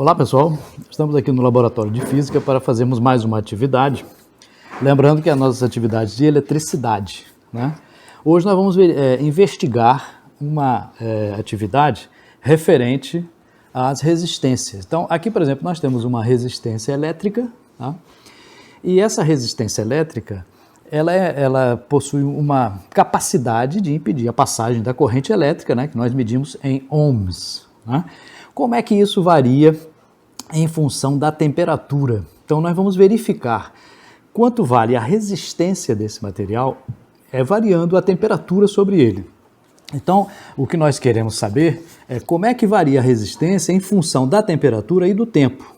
Olá pessoal, estamos aqui no Laboratório de Física para fazermos mais uma atividade. Lembrando que as nossas atividades de eletricidade, né? Hoje nós vamos investigar uma atividade referente às resistências. Então aqui, por exemplo, nós temos uma resistência elétrica, tá? E essa resistência elétrica, ela possui uma capacidade de impedir a passagem da corrente elétrica, né, que nós medimos em ohms, né? Como é que isso varia em função da temperatura? Então nós vamos verificar quanto vale a resistência desse material variando a temperatura sobre ele. Então o que nós queremos saber é como é que varia a resistência em função da temperatura e do tempo.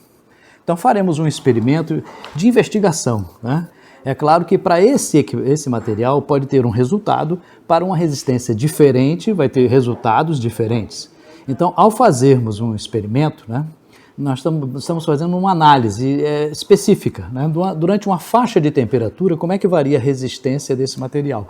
Então faremos um experimento de investigação, né? É claro que para esse material pode ter um resultado, para uma resistência diferente vai ter resultados diferentes. Então, ao fazermos um experimento, né, nós estamos fazendo uma análise específica, né, durante uma faixa de temperatura, como é que varia a resistência desse material.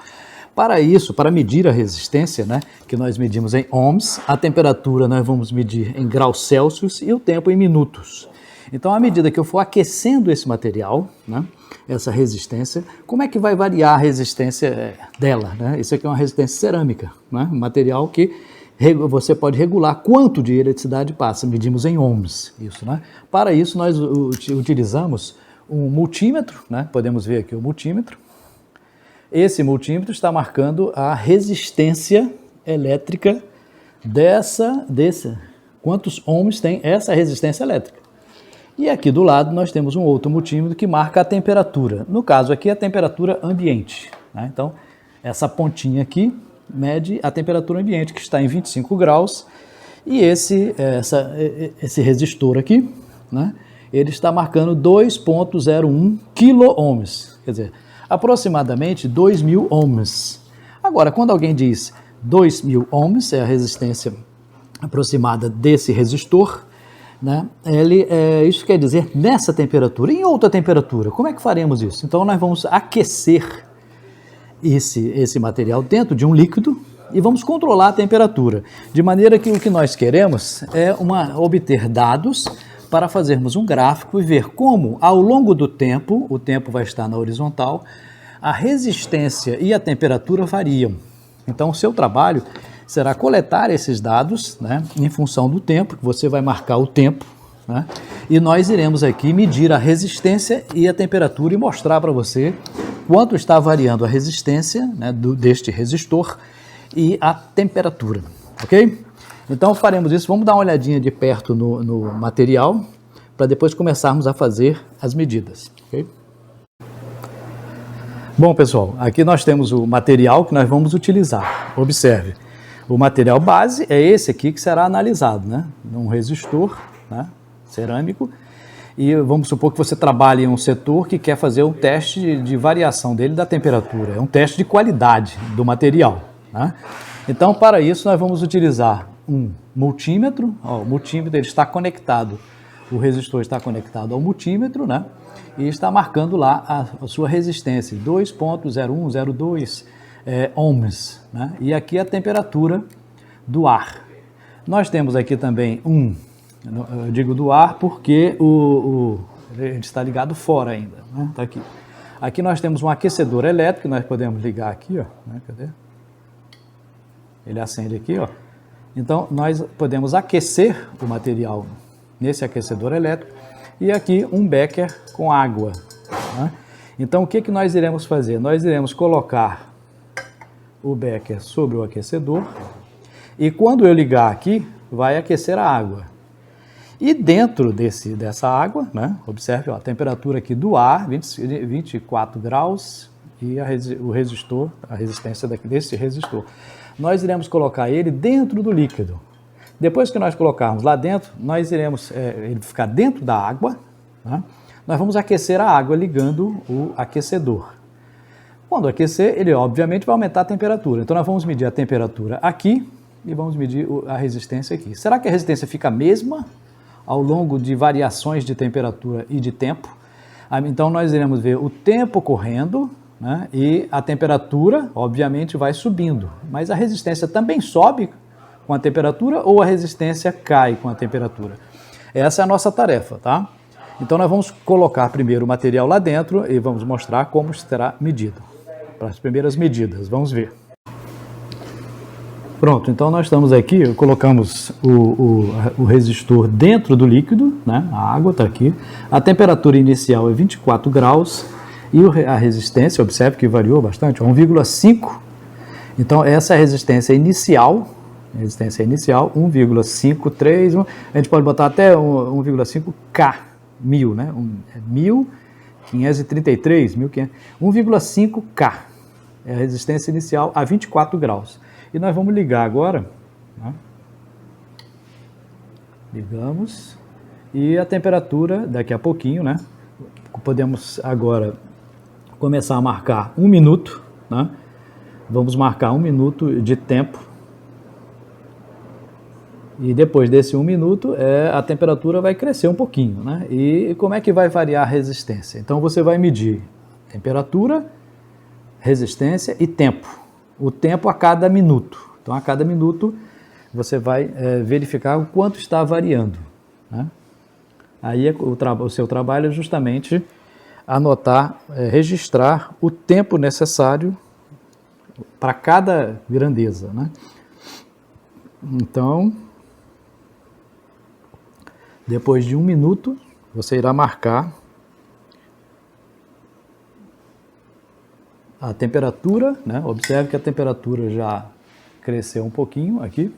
Para isso, para medir a resistência, né, que nós medimos em ohms, a temperatura nós vamos medir em graus Celsius e o tempo em minutos. Então, à medida que eu for aquecendo esse material, né, essa resistência, como é que vai variar a resistência dela, né? Isso aqui é uma resistência cerâmica, né, um material que você pode regular quanto de eletricidade passa, medimos em ohms, isso, né? Para isso nós utilizamos um multímetro, né? Podemos ver aqui o multímetro. Esse multímetro está marcando a resistência elétrica quantos ohms tem essa resistência elétrica. E aqui do lado nós temos um outro multímetro que marca a temperatura. No caso aqui, a temperatura ambiente, né? Então, essa pontinha aqui mede a temperatura ambiente, que está em 25 graus, e esse resistor aqui, né, ele está marcando 2,01 kΩ, quer dizer, aproximadamente 2.000 ohms. Agora, quando alguém diz 2.000 ohms, é a resistência aproximada desse resistor, né, isso quer dizer nessa temperatura. Em outra temperatura, como é que faremos isso? Então, nós vamos aquecer esse material dentro de um líquido e vamos controlar a temperatura, de maneira que o que nós queremos é obter dados para fazermos um gráfico e ver como, ao longo do tempo, o tempo vai estar na horizontal, a resistência e a temperatura variam. Então, o seu trabalho será coletar esses dados, né, em função do tempo, você vai marcar o tempo, né, e nós iremos aqui medir a resistência e a temperatura e mostrar para você quanto está variando a resistência, né, deste resistor e a temperatura, ok? Então faremos isso, vamos dar uma olhadinha de perto no material, para depois começarmos a fazer as medidas, ok? Bom pessoal, aqui nós temos o material que nós vamos utilizar, observe, o material base é esse aqui que será analisado, né, um resistor, né, cerâmico. E vamos supor que você trabalhe em um setor que quer fazer um teste de variação dele da temperatura. É um teste de qualidade do material, né? Então, para isso, nós vamos utilizar um multímetro. Ó, o multímetro ele está conectado, o resistor está conectado ao multímetro, né? E está marcando lá a sua resistência, 2,0102 ohms, né? E aqui a temperatura do ar. Nós temos aqui também eu digo do ar porque ele está ligado fora ainda, né? Tá aqui. Aqui nós temos um aquecedor elétrico, nós podemos ligar aqui, ó, né? Cadê? Ele acende aqui, ó. Então nós podemos aquecer o material nesse aquecedor elétrico e aqui um becker com água, né? Então o que nós iremos fazer? Nós iremos colocar o becker sobre o aquecedor e quando eu ligar aqui, vai aquecer a água. E dentro dessa água, né, observe ó, a temperatura aqui do ar, 24 graus, e o resistor, a resistência desse resistor. Nós iremos colocar ele dentro do líquido. Depois que nós colocarmos lá dentro, nós iremos ele ficar dentro da água, né, nós vamos aquecer a água ligando o aquecedor. Quando aquecer, ele obviamente vai aumentar a temperatura. Então nós vamos medir a temperatura aqui e vamos medir a resistência aqui. Será que a resistência fica a mesma ao longo de variações de temperatura e de tempo? Então nós iremos ver o tempo correndo, né, e a temperatura obviamente vai subindo, mas a resistência também sobe com a temperatura ou a resistência cai com a temperatura? Essa é a nossa tarefa, tá? Então nós vamos colocar primeiro o material lá dentro e vamos mostrar como será medido. Para as primeiras medidas, vamos ver. Pronto, então nós estamos aqui, colocamos o resistor dentro do líquido, né? A água está aqui, a temperatura inicial é 24 graus e a resistência, observe que variou bastante, 1,5. Então essa é a resistência inicial, 1,53, a gente pode botar até 1,5 K, 1000, né? 1533, 1,5 K é a resistência inicial a 24 graus. E nós vamos ligar agora, né? Ligamos, e a temperatura daqui a pouquinho, né? Podemos agora começar a marcar 1 minuto, né? Vamos marcar 1 minuto de tempo, e depois desse 1 minuto a temperatura vai crescer um pouquinho, né? E como é que vai variar a resistência? Então você vai medir temperatura, resistência e tempo. O tempo a cada minuto. Então, a cada minuto, você vai verificar o quanto está variando, né? Aí, o seu trabalho é justamente anotar, registrar o tempo necessário para cada grandeza, né? Então, depois de 1 minuto, você irá marcar a temperatura, né? Observe que a temperatura já cresceu um pouquinho aqui,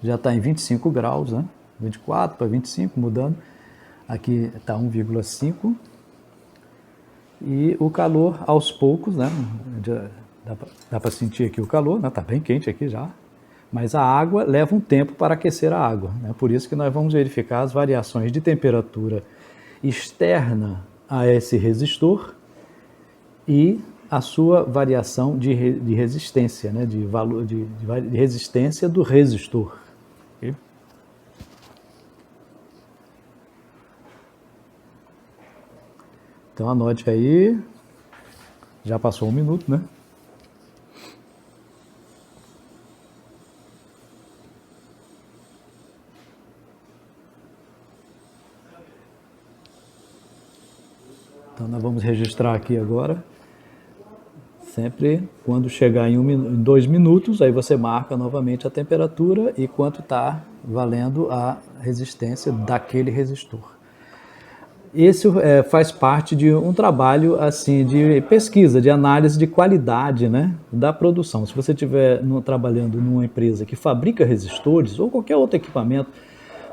já está em 25 graus, né? 24 para 25, mudando. Aqui está 1,5. E o calor aos poucos, né? Dá para sentir aqui o calor, né? Está bem quente aqui já. Mas a água leva um tempo para aquecer a água, né? Por isso que nós vamos verificar as variações de temperatura externa a esse resistor e a sua variação de resistência, né? De valor de resistência do resistor. Okay? Então anote aí, já passou 1 minuto, né? Então nós vamos registrar aqui agora. Sempre quando chegar em 2 minutos, aí você marca novamente a temperatura e quanto está valendo a resistência daquele resistor. Esse faz parte de um trabalho assim de pesquisa, de análise de qualidade, né, da produção. Se você estiver trabalhando numa empresa que fabrica resistores ou qualquer outro equipamento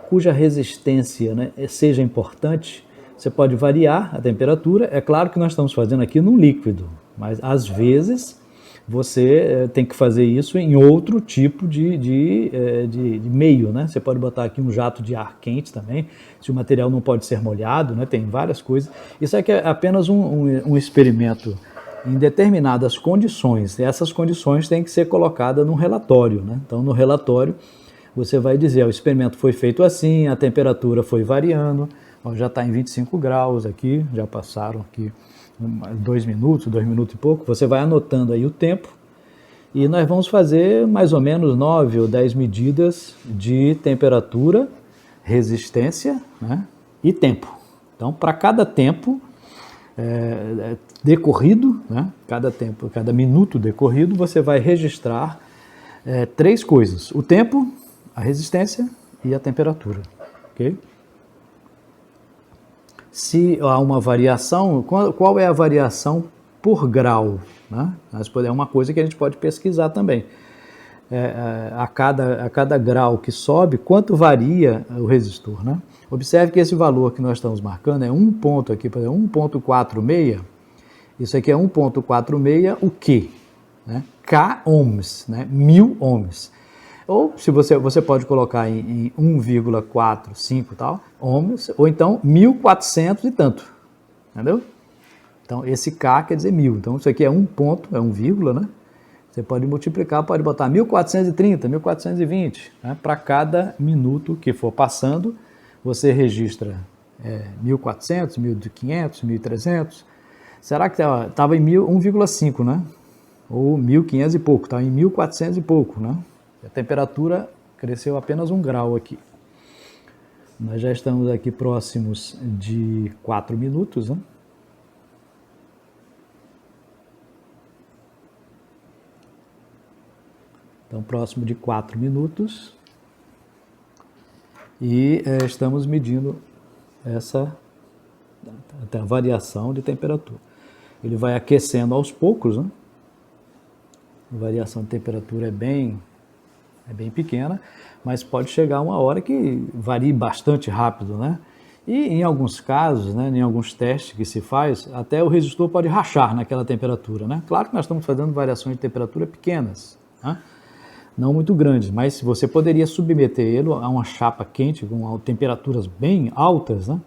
cuja resistência, né, seja importante, você pode variar a temperatura. É claro que nós estamos fazendo aqui num líquido, mas às vezes você tem que fazer isso em outro tipo de meio, né? Você pode botar aqui um jato de ar quente também, se o material não pode ser molhado, né? Tem várias coisas. Isso aqui é apenas um experimento em determinadas condições. E essas condições têm que ser colocadas num relatório, né? Então, no relatório, você vai dizer, o experimento foi feito assim, a temperatura foi variando, já está em 25 graus aqui, já passaram aqui 2 minutos e pouco. Você vai anotando aí o tempo e nós vamos fazer mais ou menos 9 ou 10 medidas de temperatura, resistência, né, e tempo. Então, para cada tempo decorrido, né, cada minuto decorrido, você vai registrar 3 coisas: o tempo, a resistência e a temperatura, ok? Se há uma variação, qual é a variação por grau, né? É uma coisa que a gente pode pesquisar também. A cada grau que sobe, quanto varia o resistor, né? Observe que esse valor que nós estamos marcando é 1 ponto aqui, por exemplo, 1,46. Isso aqui é 1,46 o quê? Né? K ohms, né? 1000 ohms. Ou se você pode colocar em 1,45 tal, ohms, ou então 1400 e tanto, entendeu? Então esse K quer dizer 1000, então isso aqui é 1 ponto, é 1 vírgula, né? Você pode multiplicar, pode botar 1430, 1420, né? Para cada minuto que for passando, você registra 1400, 1500, 1300. Será que estava em 1,5, né? Ou 1500 e pouco, está em 1400 e pouco, né? A temperatura cresceu apenas 1 grau aqui. Nós já estamos aqui próximos de 4 minutos, né? Então, próximo de 4 minutos. E estamos medindo essa variação de temperatura. Ele vai aquecendo aos poucos, né? A variação de temperatura é bem pequena, mas pode chegar uma hora que varie bastante rápido, né? E em alguns casos, né, em alguns testes que se faz, até o resistor pode rachar naquela temperatura, né? Claro que nós estamos fazendo variações de temperatura pequenas, né? Não muito grandes, mas você poderia submeter ele a uma chapa quente com temperaturas bem altas, né?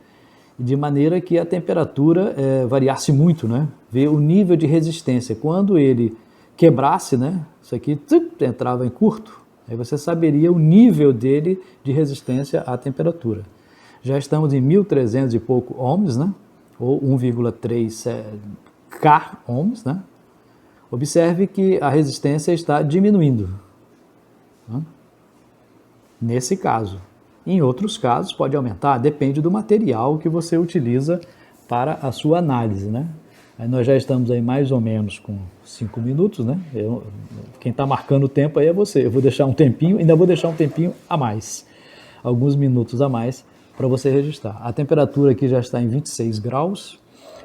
De maneira que a temperatura variasse muito, né? Ver o nível de resistência. Quando ele quebrasse, né? Isso aqui entrava em curto, aí você saberia o nível dele de resistência à temperatura. Já estamos em 1.300 e pouco ohms, né? Ou 1,3 K ohms, né? Observe que a resistência está diminuindo, né? Nesse caso. Em outros casos pode aumentar, depende do material que você utiliza para a sua análise, né? Aí nós já estamos aí mais ou menos com 5 minutos, né? Quem está marcando o tempo aí é você. Eu vou deixar um tempinho, ainda vou deixar um tempinho a mais, alguns minutos a mais para você registrar. A temperatura aqui já está em 26 graus.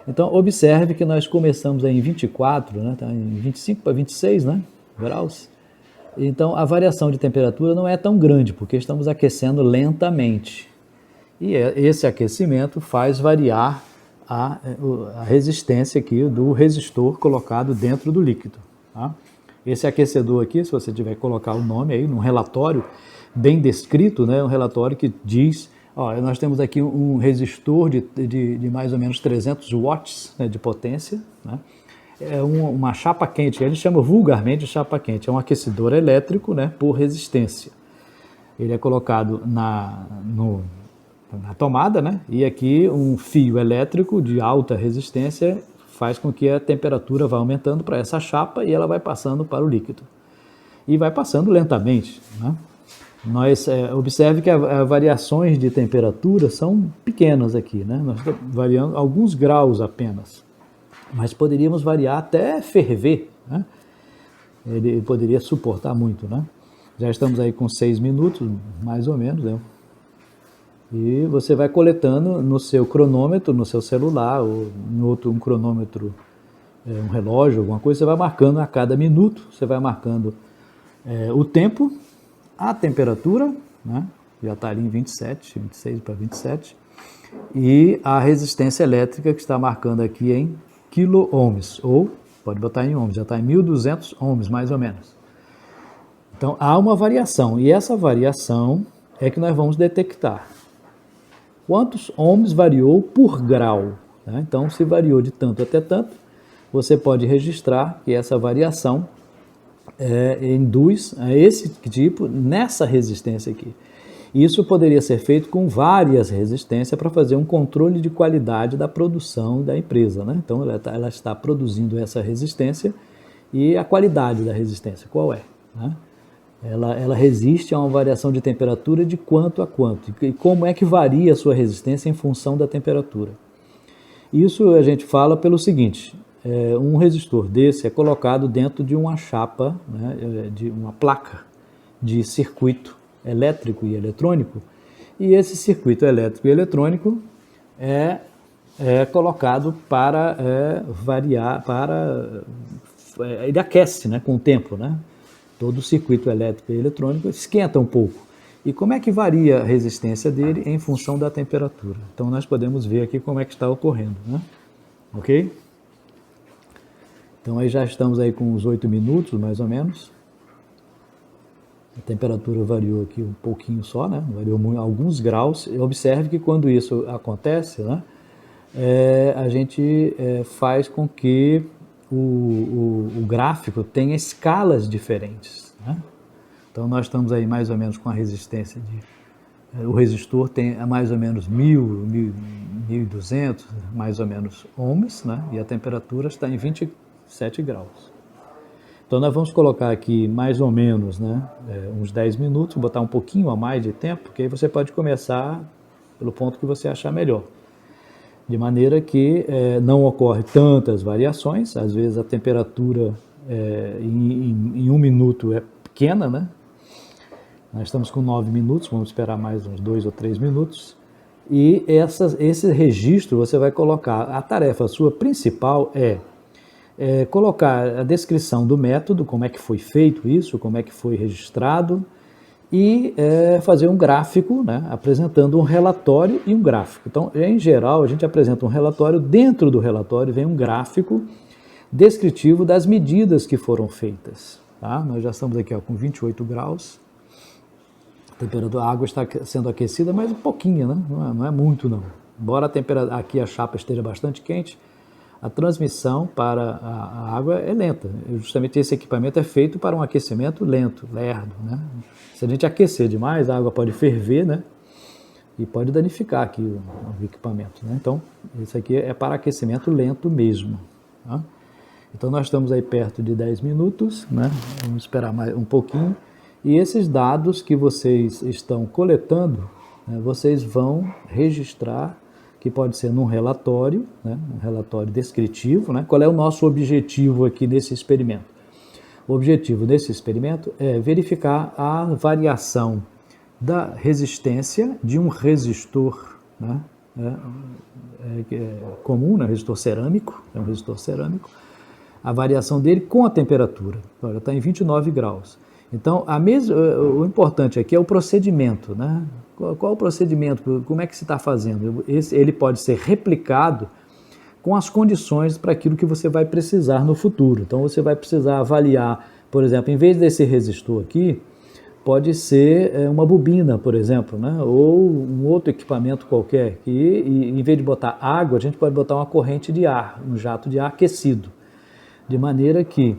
Então observe que nós começamos aí em 24, né? Tá em 25 para 26, né? Graus. Então, a variação de temperatura não é tão grande, porque estamos aquecendo lentamente. E esse aquecimento faz variar a resistência aqui do resistor colocado dentro do líquido, tá? Esse aquecedor aqui, se você tiver que colocar o nome aí num relatório bem descrito, né, um relatório que diz, ó, nós temos aqui um resistor de mais ou menos 300 watts, né, de potência, né? É uma chapa quente, ele chama vulgarmente de chapa quente, é um aquecedor elétrico, né, por resistência. Ele é colocado na tomada, né, e aqui um fio elétrico de alta resistência faz com que a temperatura vá aumentando para essa chapa e ela vai passando para o líquido. E vai passando lentamente, né? Observe que as variações de temperatura são pequenas aqui, né? Nós estamos variando alguns graus apenas. Mas poderíamos variar até ferver, né? Ele poderia suportar muito, né? Já estamos aí com 6 minutos, mais ou menos, né? E você vai coletando no seu cronômetro, no seu celular, ou em outro, um cronômetro, um relógio, alguma coisa, você vai marcando a cada minuto, você vai marcando o tempo, a temperatura, né? Já está ali em 27, 26 para 27, e a resistência elétrica que está marcando aqui em quilo-ohms, ou pode botar em ohms, já está em 1.200 ohms, mais ou menos. Então, há uma variação, e essa variação é que nós vamos detectar. Quantos ohms variou por grau, né? Então, se variou de tanto até tanto, você pode registrar que essa variação induz a esse tipo, nessa resistência aqui. Isso poderia ser feito com várias resistências para fazer um controle de qualidade da produção da empresa, né? Então, ela está produzindo essa resistência e a qualidade da resistência, qual é, né? Ela resiste a uma variação de temperatura de quanto a quanto. E como é que varia a sua resistência em função da temperatura? Isso a gente fala pelo seguinte, um resistor desse é colocado dentro de uma chapa, né, de uma placa de circuito elétrico e eletrônico, e esse circuito elétrico e eletrônico é colocado para variar, ele aquece, né, com o tempo, né? Todo o circuito elétrico e eletrônico esquenta um pouco. E como é que varia a resistência dele em função da temperatura? Então nós podemos ver aqui como é que está ocorrendo, né? Ok? Então aí já estamos aí com uns 8 minutos, mais ou menos. A temperatura variou aqui um pouquinho só, né? Variou alguns graus. Observe que quando isso acontece, né, a gente faz com que o gráfico tenha escalas diferentes, né? Então nós estamos aí mais ou menos com a resistência o resistor tem mais ou menos 1.200, mais ou menos ohms, né? E a temperatura está em 27 graus. Então nós vamos colocar aqui mais ou menos, né, uns 10 minutos, botar um pouquinho a mais de tempo, porque aí você pode começar pelo ponto que você achar melhor. De maneira que não ocorre tantas variações, às vezes a temperatura em 1 minuto é pequena, né? Nós estamos com 9 minutos, vamos esperar mais uns 2 ou 3 minutos. E esse registro você vai colocar, a tarefa sua principal é colocar a descrição do método, como é que foi feito isso, como é que foi registrado, e fazer um gráfico, né, apresentando um relatório e um gráfico. Então, em geral, a gente apresenta um relatório, dentro do relatório vem um gráfico descritivo das medidas que foram feitas. Tá? Nós já estamos aqui com 28 graus, a temperatura da água está sendo aquecida, mas um pouquinho, né? Não é muito não. Embora aqui a chapa esteja bastante quente, a transmissão para a água é lenta. Justamente esse equipamento é feito para um aquecimento lento, lerdo, né? Se a gente aquecer demais, a água pode ferver, né? E pode danificar aqui o equipamento, né? Então, isso aqui é para aquecimento lento mesmo. Tá? Então, nós estamos aí perto de 10 minutos, né? Vamos esperar mais um pouquinho. E esses dados que vocês estão coletando, né, vocês vão registrar, que pode ser num relatório, né, um relatório descritivo, né? Qual é o nosso objetivo aqui nesse experimento? O objetivo desse experimento é verificar a variação da resistência de um resistor, né, comum, né, resistor cerâmico, é um resistor cerâmico, a variação dele com a temperatura. Olha, está em 29 graus. Então, o importante aqui é o procedimento, né? Qual o procedimento? Como é que se está fazendo? Ele pode ser replicado com as condições para aquilo que você vai precisar no futuro. Então, você vai precisar avaliar, por exemplo, em vez desse resistor aqui, pode ser uma bobina, por exemplo, né? Ou um outro equipamento qualquer, e em vez de botar água, a gente pode botar uma corrente de ar, um jato de ar aquecido, de maneira que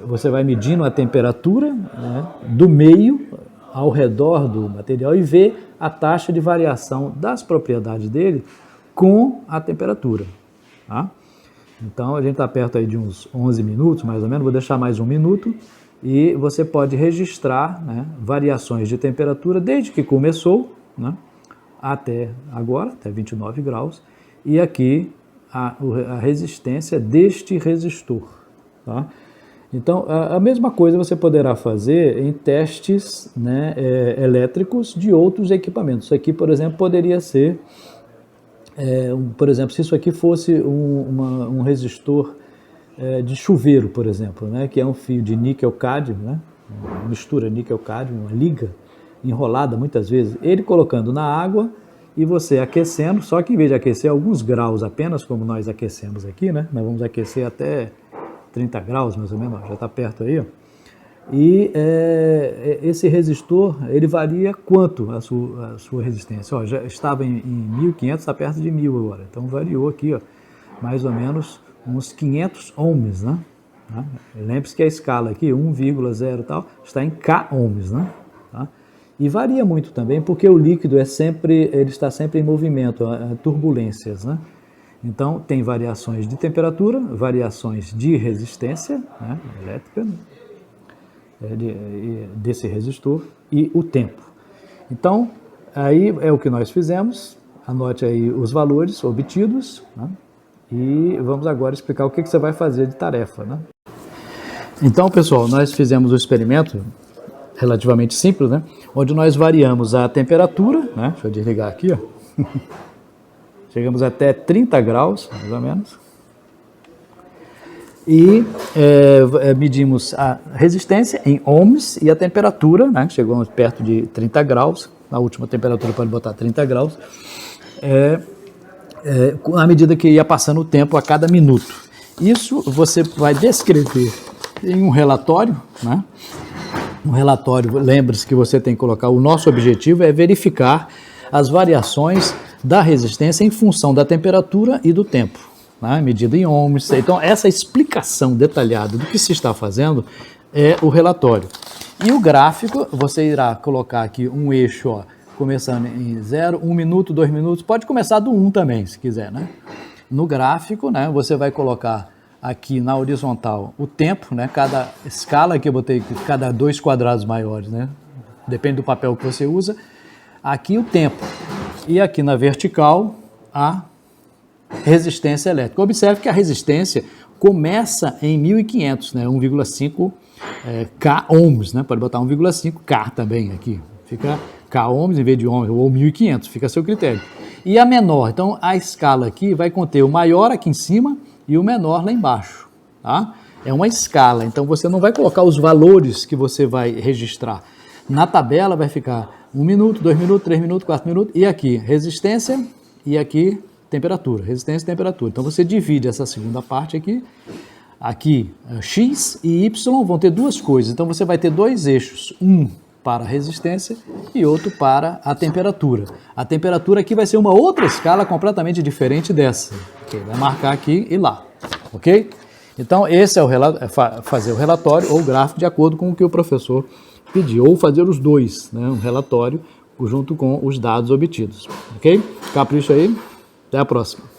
você vai medindo a temperatura, né, do meio ao redor do material e ver a taxa de variação das propriedades dele com a temperatura. Tá? Então, a gente está perto aí de uns 11 minutos, mais ou menos, vou deixar mais 1 minuto, e você pode registrar, né, variações de temperatura desde que começou, né, até agora, até 29 graus, e aqui a resistência deste resistor. Tá? Então, a mesma coisa você poderá fazer em testes, né, elétricos de outros equipamentos. Isso aqui, por exemplo, poderia ser, por exemplo, se isso aqui fosse um resistor de chuveiro, por exemplo, né, que é um fio de níquel-cádmio, né, uma mistura níquel-cádmio, uma liga enrolada muitas vezes, ele colocando na água e você aquecendo, só que em vez de aquecer alguns graus apenas, como nós aquecemos aqui, né, nós vamos aquecer até 30 graus, mais ou menos, ó, já está perto aí, ó. E esse resistor, ele varia quanto a sua resistência? Ó, já estava em 1.500, está perto de 1.000 agora, então variou aqui, ó, mais ou menos uns 500 ohms, né? Lembre-se que a escala aqui, 1,0 tal, está em K ohms, né? Tá? E varia muito também, porque o líquido ele está sempre em movimento, turbulências, né? Então, tem variações de temperatura, variações de resistência, né, elétrica, desse resistor, e o tempo. Então, aí é o que nós fizemos, anote aí os valores obtidos, né, e vamos agora explicar o que você vai fazer de tarefa. Né? Então, pessoal, nós fizemos um experimento relativamente simples, né, onde nós variamos a temperatura, né, deixa eu desligar aqui, ó. Chegamos até 30 graus, mais ou menos, e medimos a resistência em ohms e a temperatura, né? Chegamos perto de 30 graus, a última temperatura pode botar 30 graus, à medida que ia passando o tempo a cada minuto. Isso você vai descrever em um relatório, né? Um relatório, lembre-se que você tem que colocar, o nosso objetivo é verificar as variações da resistência em função da temperatura e do tempo, né? Medida em ohms. Então, essa explicação detalhada do que se está fazendo é o relatório. E o gráfico, você irá colocar aqui um eixo, ó, começando em 0, 1 minuto, 2 minutos, pode começar do 1 também, se quiser, né? No gráfico, né, você vai colocar aqui na horizontal o tempo, né? Cada escala que eu botei, cada 2 quadrados maiores, né? Depende do papel que você usa. aqui o tempo. E aqui na vertical, a resistência elétrica. Observe que a resistência começa em 1500, né? 1,5 K ohms, né? Pode botar 1,5 K também aqui. Fica K ohms em vez de ohms, ou 1500, fica a seu critério. E a menor, então a escala aqui vai conter o maior aqui em cima e o menor lá embaixo, tá? É uma escala, então você não vai colocar os valores que você vai registrar. Na tabela vai ficar 1 minuto, 2 minutos, 3 minutos, 4 minutos, e aqui resistência e aqui temperatura, resistência e temperatura. Então você divide essa segunda parte aqui X e Y vão ter duas coisas, então você vai ter dois eixos, um para a resistência e outro para a temperatura. A temperatura aqui vai ser uma outra escala completamente diferente dessa, que vai marcar aqui e lá, ok? Então esse é fazer o relatório ou o gráfico de acordo com o que o professor pediu, ou fazer os dois, né? Um relatório junto com os dados obtidos, ok? Capricho aí, até a próxima.